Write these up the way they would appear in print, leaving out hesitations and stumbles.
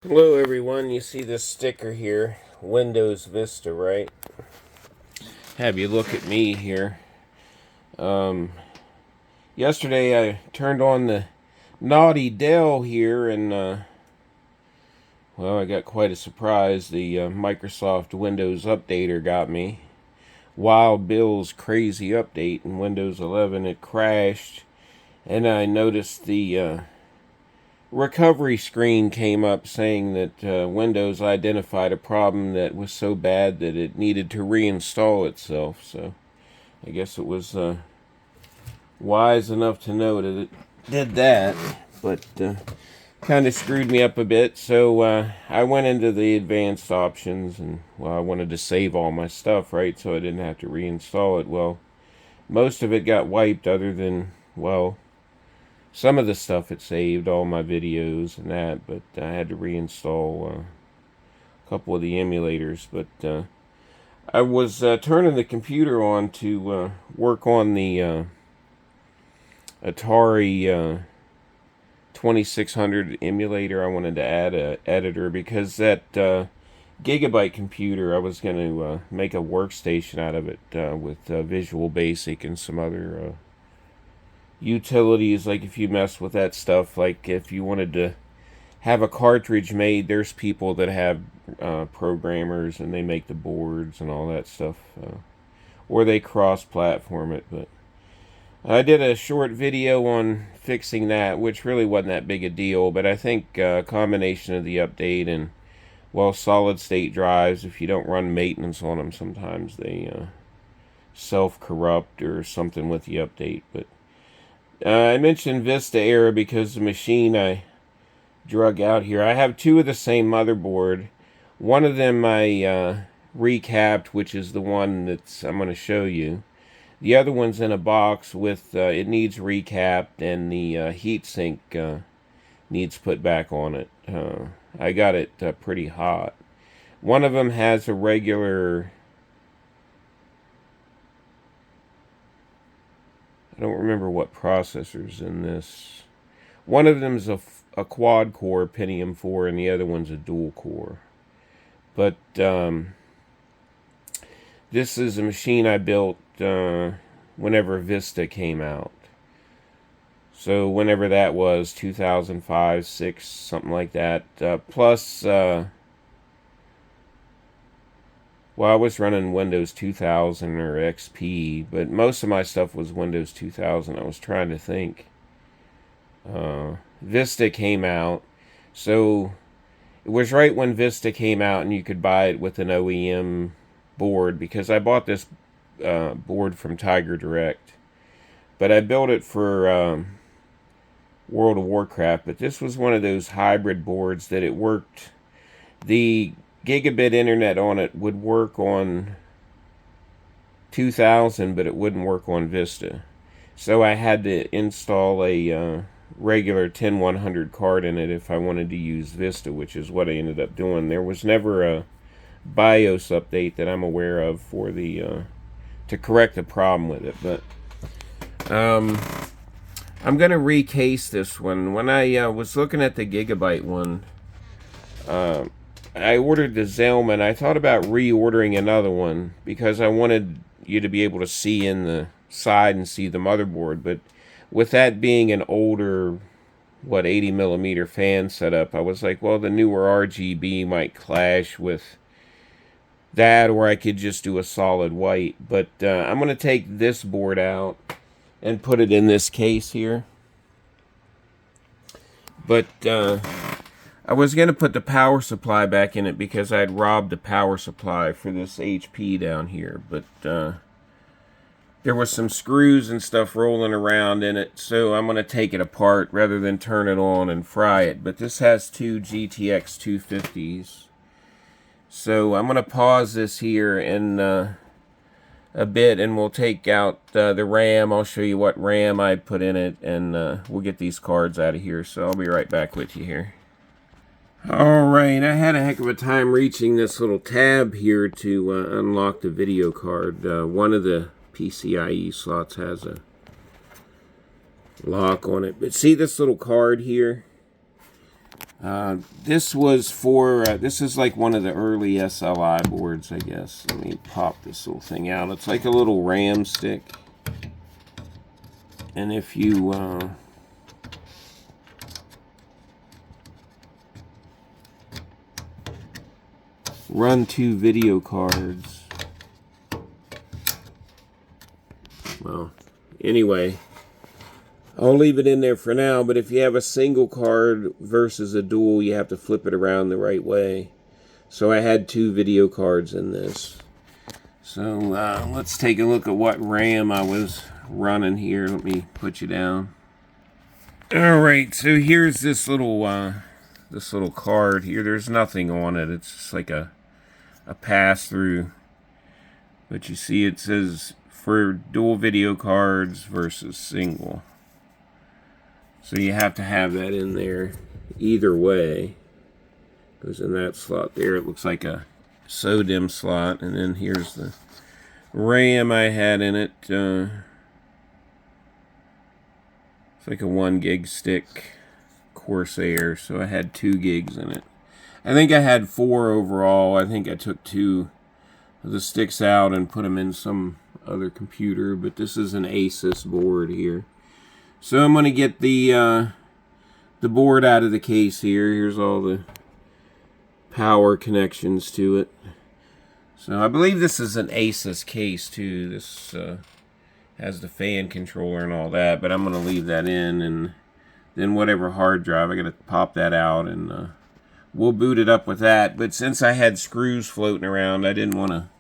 Hello everyone, you see this sticker here, Windows Vista, right? Have you look at me here. Yesterday I turned on the naughty Dell here and, well, I got quite a surprise. The Microsoft Windows Updater got me. Wild Bill's crazy update in Windows 11, it crashed, and I noticed the recovery screen came up saying that Windows identified a problem that was so bad that it needed to reinstall itself. So I guess it was wise enough to know that it did that, but kind of screwed me up a bit. So I went into the advanced options, and well, I wanted to save all my stuff, right, so I didn't have to reinstall it. Well, most of it got wiped other than, well, some of the stuff it saved, all my videos and that, but I had to reinstall a couple of the emulators. But I was turning the computer on to work on the Atari 2600 emulator. I wanted to add an editor because that Gigabyte computer, I was going to make a workstation out of it with Visual Basic and some other utilities. Like if you mess with that stuff, like if you wanted to have a cartridge made, there's people that have programmers and they make the boards and all that stuff, or they cross-platform it. But I did a short video on fixing that, which really wasn't that big a deal, but I think a combination of the update and, well, solid-state drives, if you don't run maintenance on them, sometimes they self-corrupt or something with the update. But I mentioned Vista error because the machine I drug out here, I have two of the same motherboard. One of them I recapped, which is the one that's I'm going to show you. The other one's in a box with, it needs recapped, and the heatsink needs put back on it. I got it pretty hot. One of them has a regular, I don't remember what processor's in this. One of them's a quad-core Pentium 4, and the other one's a dual-core. But this is a machine I built whenever Vista came out. So whenever that was, 2005, 6, something like that. Plus, well, I was running Windows 2000 or XP, but most of my stuff was Windows 2000. I was trying to think. Vista came out, so it was right when Vista came out and you could buy it with an OEM board, because I bought this board from Tiger Direct, but I built it for World of Warcraft. But this was one of those hybrid boards that it worked. The gigabit internet on it would work on 2000, but it wouldn't work on Vista. So I had to install a regular 10100 card in it if I wanted to use Vista, which is what I ended up doing. There was never a BIOS update that I'm aware of for the to correct the problem with it. But I'm gonna recase this one. When I was looking at the Gigabyte one, I ordered the Zellman. I thought about reordering another one because I wanted you to be able to see in the side and see the motherboard. But with that being an older, 80 millimeter fan setup, I was like, well, the newer RGB might clash with that, or I could just do a solid white. But I'm going to take this board out and put it in this case here. But I was going to put the power supply back in it because I'd robbed the power supply for this HP down here. But there was some screws and stuff rolling around in it, so I'm going to take it apart rather than turn it on and fry it. But this has two GTX 250s. So I'm going to pause this here in a bit, and we'll take out the RAM. I'll show you what RAM I put in it, and we'll get these cards out of here. So I'll be right back with you here. Alright, I had a heck of a time reaching this little tab here to unlock the video card. One of the PCIe slots has a lock on it. But see this little card here? This was for, this is like one of the early SLI boards, I guess. Let me pop this little thing out. It's like a little RAM stick. And if you run 2 video cards, well, anyway, I'll leave it in there for now, but if you have a single card versus a dual, you have to flip it around the right way. So I had 2 video cards in this. So let's take a look at what RAM I was running here. Let me put you down. Alright, so here's this little card here. There's nothing on it. It's just like a pass-through. But you see it says for dual video cards versus single. So you have to have that in there either way. Goes in that slot there. It looks like a SODIMM slot. And then here's the RAM I had in it. It's like a 1 gig stick Corsair. So I had 2 gigs in it. I think I had 4 overall. I think I took 2 of the sticks out and put them in some other computer. But this is an ASUS board here. So I'm going to get the board out of the case here. Here's all the power connections to it. So I believe this is an ASUS case too. This has the fan controller and all that, but I'm going to leave that in, and then whatever hard drive, I got to pop that out, and we'll boot it up with that. But since I had screws floating around, I didn't want to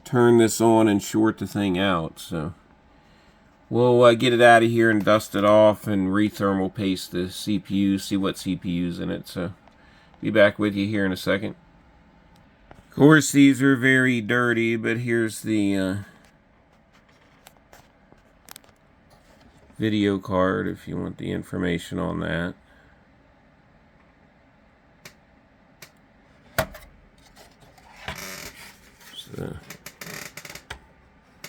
turn this on and short the thing out, so we'll get it out of here and dust it off and re-thermal paste the CPU, see what CPU's in it. So, be back with you here in a second. Of course, these are very dirty, but here's the video card if you want the information on that. So,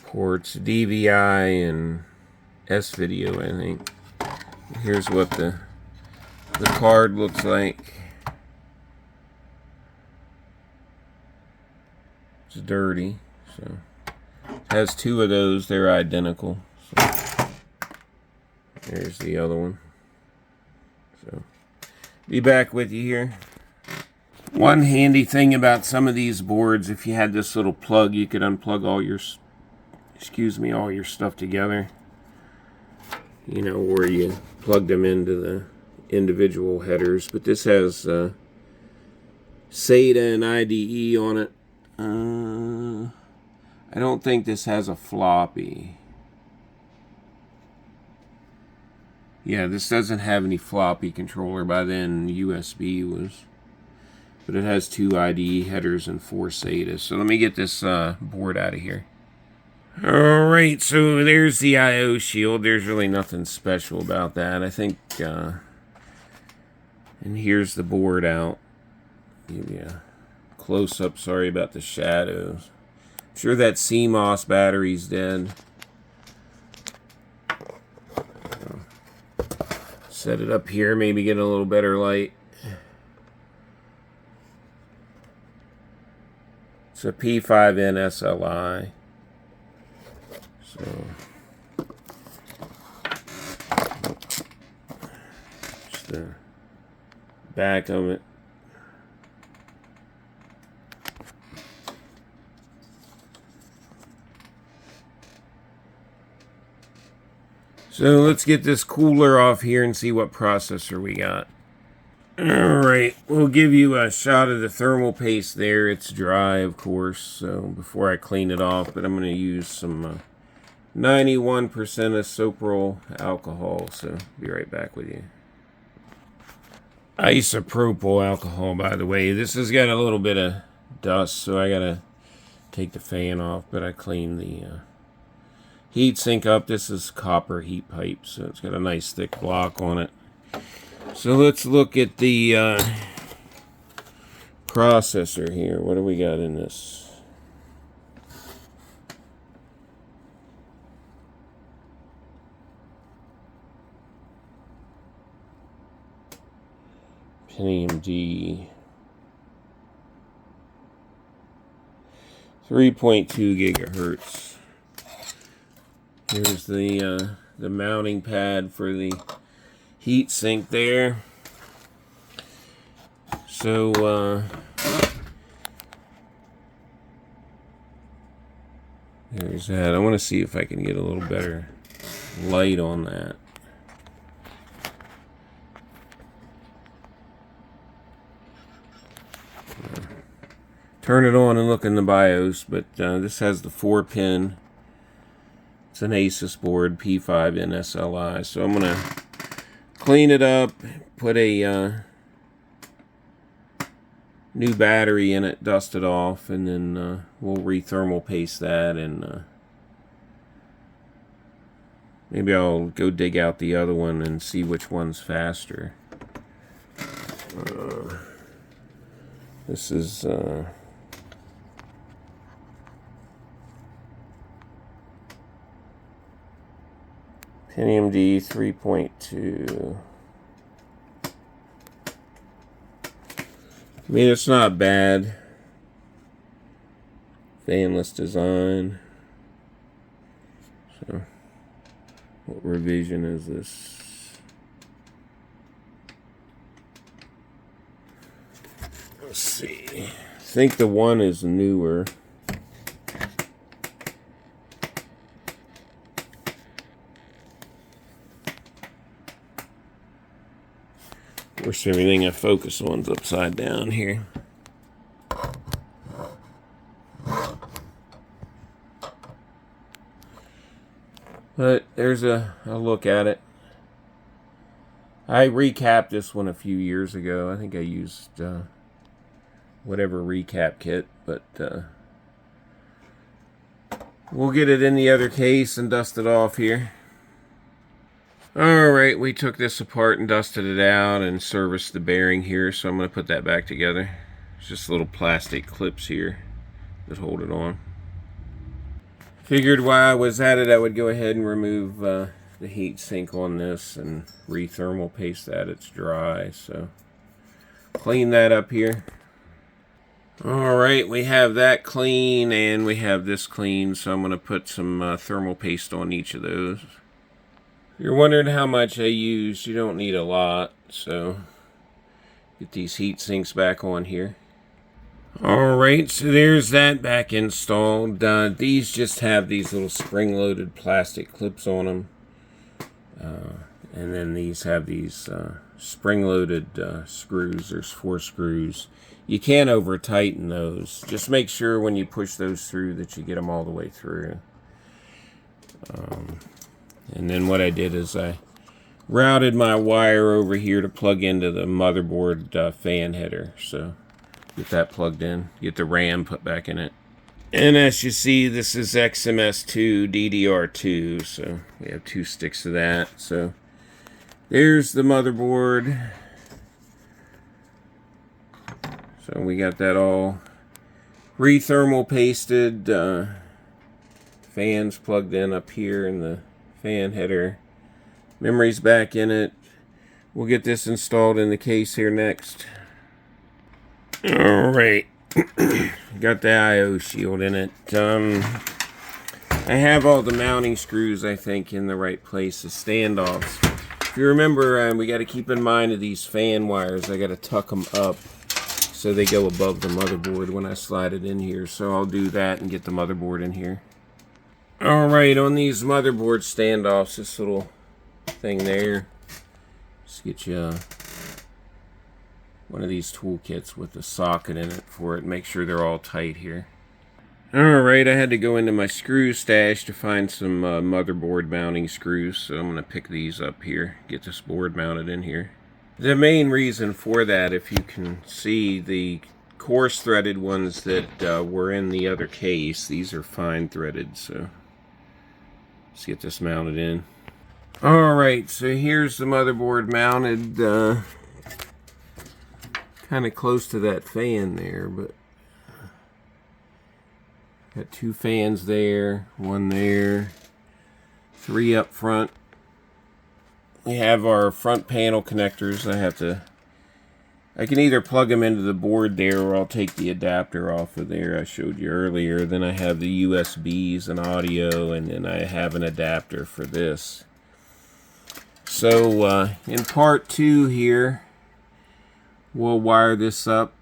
ports DVI and S-Video, I think. Here's what the card looks like. It's dirty, so it has 2 of those. They're identical. So there's the other one. So be back with you here. One handy thing about some of these boards, if you had this little plug, you could unplug all your, all your stuff together. You know, where you plug them into the individual headers. But this has SATA and IDE on it. I don't think this has a floppy. Yeah, this doesn't have any floppy controller. By then, USB was. But it has 2 IDE headers and 4 SATA. So let me get this board out of here. Alright, so there's the I/O shield. There's really nothing special about that. I think, and here's the board out. Give you a close-up. Sorry about the shadows. I'm sure that CMOS battery's dead. Set it up here, maybe get a little better light. It's a P5NSLI. So, just the back of it. So let's get this cooler off here and see what processor we got. Alright, we'll give you a shot of the thermal paste there. It's dry, of course, so before I clean it off, but I'm going to use some 91% isopropyl alcohol, so be right back with you. Isopropyl alcohol, by the way. This has got a little bit of dust, so I got to take the fan off, but I cleaned the heat sink up. This is copper heat pipe, so it's got a nice thick block on it. So let's look at the processor here. What do we got in this? Pentium D 3.2 gigahertz. Here's the mounting pad for the heat sink there. So there's that. I want to see if I can get a little better light on that. Turn it on and look in the BIOS, but this has the 4-pin. It's an ASUS board, P5NSLI. So I'm going to clean it up, put a new battery in it, dust it off, and then we'll re-thermal paste that, and maybe I'll go dig out the other one and see which one's faster. This is Pentium D 3.2. I mean, it's not bad. Fanless design. So, what revision is this? Let's see. I think the one is newer. Of course, everything I focus on's upside down here. But there's a look at it. I recapped this one a few years ago. I think I used whatever recap kit, but we'll get it in the other case and dust it off here. Alright, we took this apart and dusted it out and serviced the bearing here, so I'm going to put that back together. It's just little plastic clips here that hold it on. Figured while I was at it, I would go ahead and remove the heat sink on this and re-thermal paste that. It's dry, so clean that up here. Alright, we have that clean and we have this clean, so I'm going to put some thermal paste on each of those. If you're wondering how much I used, you don't need a lot, so get these heat sinks back on here. Alright, so there's that back installed. These just have these little spring-loaded plastic clips on them. And then these have these spring-loaded screws. There's 4 screws. You can't over-tighten those. Just make sure when you push those through that you get them all the way through. And then what I did is I routed my wire over here to plug into the motherboard fan header. So get that plugged in, get the RAM put back in it. And as you see, this is XMS2 DDR2, so we have 2 sticks of that. So there's the motherboard. So we got that all re-thermal pasted. Fans plugged in up here in the fan header. Memory's back in it. We'll get this installed in the case here next. Alright. Got the I/O shield in it. I have all the mounting screws, I think, in the right place. The standoffs. If you remember, we got to keep in mind of these fan wires. I got to tuck them up so they go above the motherboard when I slide it in here. So I'll do that and get the motherboard in here. Alright, on these motherboard standoffs, this little thing there, just get you one of these toolkits with a socket in it for it. Make sure they're all tight here. Alright, I had to go into my screw stash to find some motherboard mounting screws, so I'm going to pick these up here, get this board mounted in here. The main reason for that, if you can see, the coarse threaded ones that were in the other case, these are fine threaded, so let's get this mounted in. Alright, so here's the motherboard mounted, kind of close to that fan there, but got 2 fans there, 1 there, 3 up front. We have our front panel connectors. I have to I can either plug them into the board there, or I'll take the adapter off of there I showed you earlier. Then I have the USBs and audio, and then I have an adapter for this. So in part 2 here, we'll wire this up.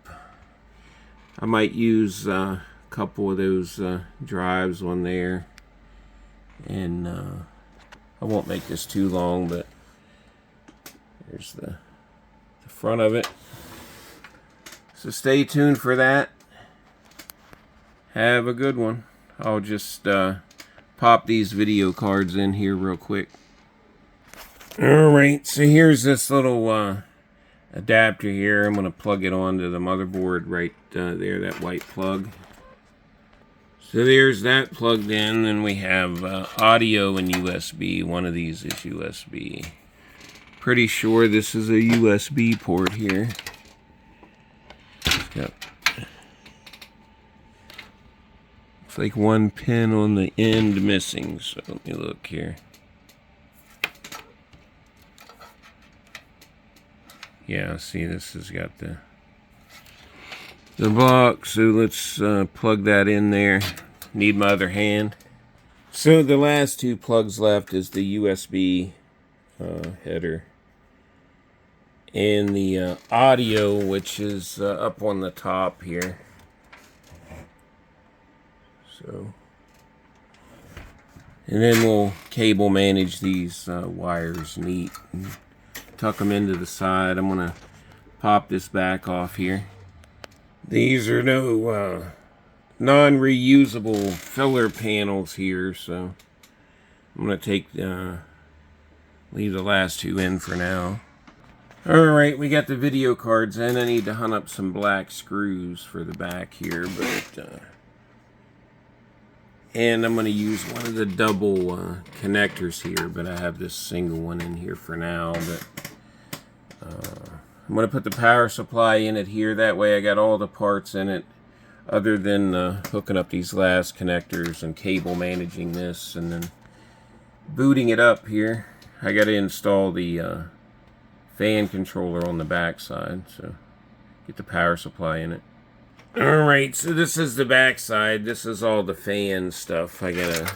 I might use a couple of those drives on there, and I won't make this too long, but there's the front of it. So stay tuned for that. Have a good one. I'll just pop these video cards in here real quick. Alright, so here's this little adapter here. I'm going to plug it onto the motherboard right there, that white plug. So there's that plugged in, and we have audio and USB. One of these is USB. Pretty sure this is a USB port here. Yep. Looks like one pin on the end missing, so let me look here. Yeah, see, this has got the box, so let's plug that in there. Need my other hand. So the last two plugs left is the USB header and the audio, which is up on the top here. So, and then we'll cable manage these wires neat and tuck them into the side. I'm gonna pop this back off here. These are no non-reusable filler panels here, so I'm gonna take leave the last two in for now. Alright, we got the video cards in. I need to hunt up some black screws for the back here, but and I'm going to use one of the double connectors here, but I have this single one in here for now. But I'm going to put the power supply in it here. That way I got all the parts in it, other than hooking up these last connectors and cable managing this, and then booting it up here. I got to install the fan controller on the back side, so get the power supply in it. Alright, so this is the back side. This is all the fan stuff. I gotta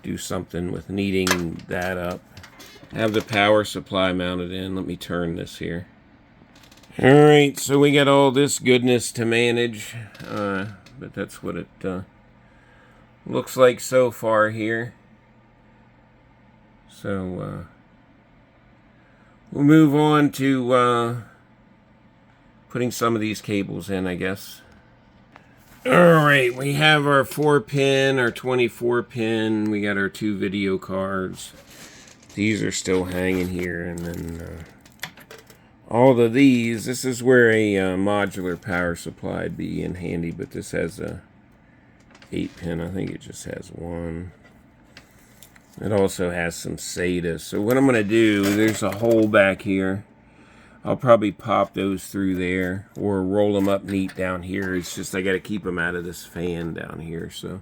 do something with neating that up. I have the power supply mounted in. Let me turn this here. Alright, so we got all this goodness to manage, but that's what it looks like so far here. So we'll move on to putting some of these cables in, I guess. Alright, we have our 4-pin, our 24-pin. We got our 2 video cards. These are still hanging here. And then all of these, this is where a modular power supply would be in handy, but this has a 8-pin. I think it just has 1. It also has some SATA. So what I'm going to do, there's a hole back here. I'll probably pop those through there or roll them up neat down here. It's just I got to keep them out of this fan down here. So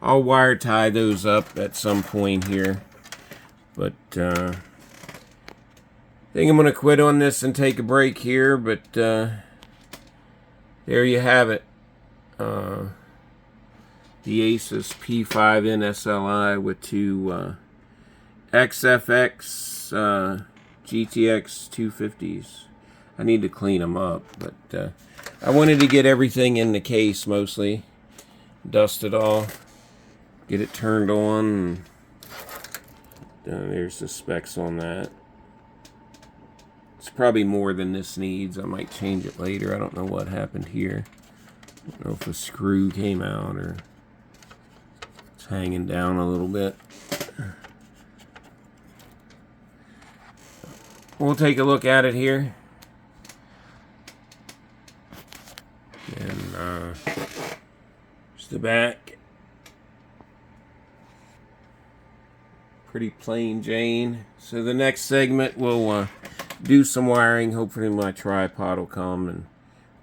I'll wire tie those up at some point here. But I think I'm going to quit on this and take a break here. But there you have it. The ASUS P5NSLI with 2 XFX GTX 250s. I need to clean them up, but I wanted to get everything in the case mostly. Dust it off, get it turned on. And there's the specs on that. It's probably more than this needs. I might change it later. I don't know what happened here. I don't know if a screw came out or it's hanging down a little bit. We'll take a look at it here. And there's the back. Pretty plain Jane. So the next segment we'll do some wiring. Hopefully my tripod will come and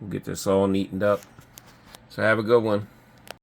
we'll get this all neatened up. So have a good one.